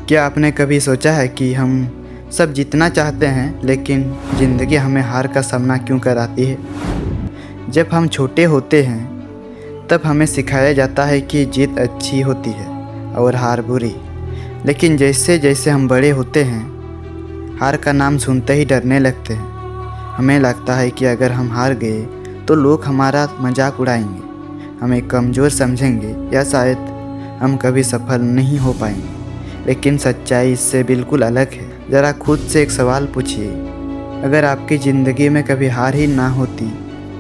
क्या आपने कभी सोचा है कि हम सब जीतना चाहते हैं लेकिन ज़िंदगी हमें हार का सामना क्यों कराती है? जब हम छोटे होते हैं तब हमें सिखाया जाता है कि जीत अच्छी होती है और हार बुरी। लेकिन जैसे जैसे हम बड़े होते हैं हार का नाम सुनते ही डरने लगते हैं। हमें लगता है कि अगर हम हार गए तो लोग हमारा मजाक उड़ाएंगे, हमें कमज़ोर समझेंगे या शायद हम कभी सफल नहीं हो पाएंगे। लेकिन सच्चाई इससे बिल्कुल अलग है। ज़रा खुद से एक सवाल पूछिए, अगर आपकी ज़िंदगी में कभी हार ही ना होती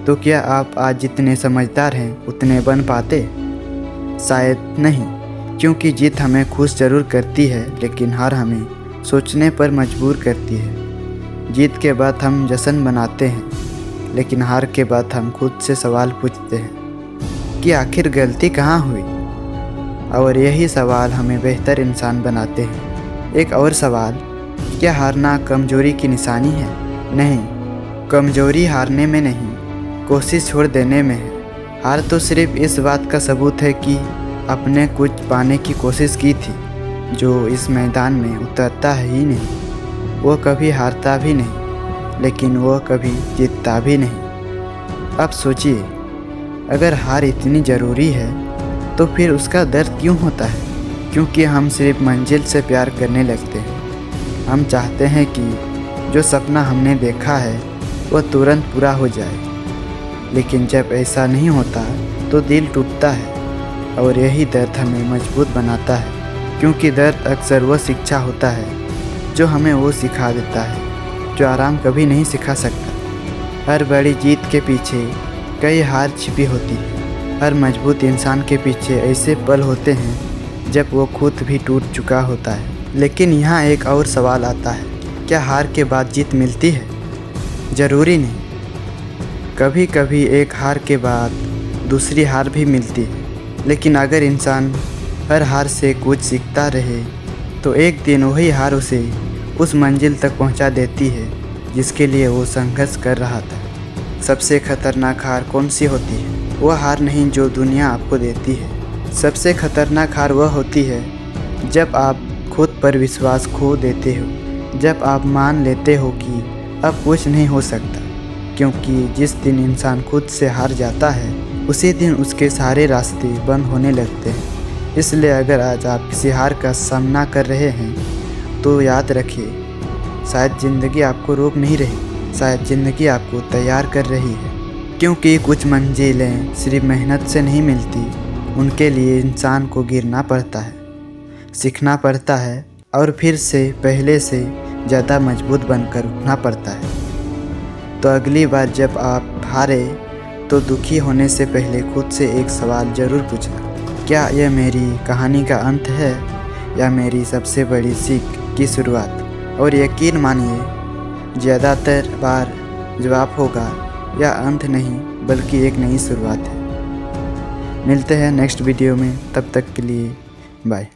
तो क्या आप आज जितने समझदार हैं उतने बन पाते? शायद नहीं, क्योंकि जीत हमें खुश ज़रूर करती है लेकिन हार हमें सोचने पर मजबूर करती है। जीत के बाद हम जश्न मनाते हैं लेकिन हार के बाद हम खुद से सवाल पूछते हैं कि आखिर गलती कहाँ हुई, और यही सवाल हमें बेहतर इंसान बनाते हैं। एक और सवाल, क्या हारना कमज़ोरी की निशानी है? नहीं, कमज़ोरी हारने में नहीं, कोशिश छोड़ देने में है। हार तो सिर्फ इस बात का सबूत है कि आपने कुछ पाने की कोशिश की थी। जो इस मैदान में उतरता ही नहीं वो कभी हारता भी नहीं, लेकिन वो कभी जीतता भी नहीं। अब सोचिए, अगर हार इतनी ज़रूरी है तो फिर उसका दर्द क्यों होता है? क्योंकि हम सिर्फ मंजिल से प्यार करने लगते हैं। हम चाहते हैं कि जो सपना हमने देखा है वह तुरंत पूरा हो जाए, लेकिन जब ऐसा नहीं होता तो दिल टूटता है और यही दर्द हमें मजबूत बनाता है। क्योंकि दर्द अक्सर वह शिक्षा होता है जो हमें वो सिखा देता है जो आराम कभी नहीं सिखा सकता। हर बड़ी जीत के पीछे कई हार छिपी होती है। हर मजबूत इंसान के पीछे ऐसे पल होते हैं जब वो खुद भी टूट चुका होता है। लेकिन यहाँ एक और सवाल आता है, क्या हार के बाद जीत मिलती है? ज़रूरी नहीं, कभी कभी एक हार के बाद दूसरी हार भी मिलती है। लेकिन अगर इंसान हर हार से कुछ सीखता रहे तो एक दिन वही हार उसे उस मंजिल तक पहुँचा देती है जिसके लिए वो संघर्ष कर रहा था। सबसे खतरनाक हार कौन सी होती है? वह हार नहीं जो दुनिया आपको देती है। सबसे खतरनाक हार वह होती है जब आप खुद पर विश्वास खो देते हो, जब आप मान लेते हो कि अब कुछ नहीं हो सकता। क्योंकि जिस दिन इंसान खुद से हार जाता है उसी दिन उसके सारे रास्ते बंद होने लगते हैं। इसलिए अगर आज आप किसी हार का सामना कर रहे हैं तो याद रखिए, शायद ज़िंदगी आपको रोक नहीं रही, शायद ज़िंदगी आपको तैयार कर रही है। क्योंकि कुछ मंजिलें सिर्फ मेहनत से नहीं मिलती, उनके लिए इंसान को गिरना पड़ता है, सीखना पड़ता है और फिर से पहले से ज़्यादा मजबूत बनकर उठना पड़ता है। तो अगली बार जब आप हारे तो दुखी होने से पहले खुद से एक सवाल ज़रूर पूछना, क्या यह मेरी कहानी का अंत है या मेरी सबसे बड़ी सीख की शुरुआत? और यकीन मानिए, ज़्यादातर बार जवाब होगा या अंत नहीं बल्कि एक नई शुरुआत है। मिलते हैं नेक्स्ट वीडियो में, तब तक के लिए बाय।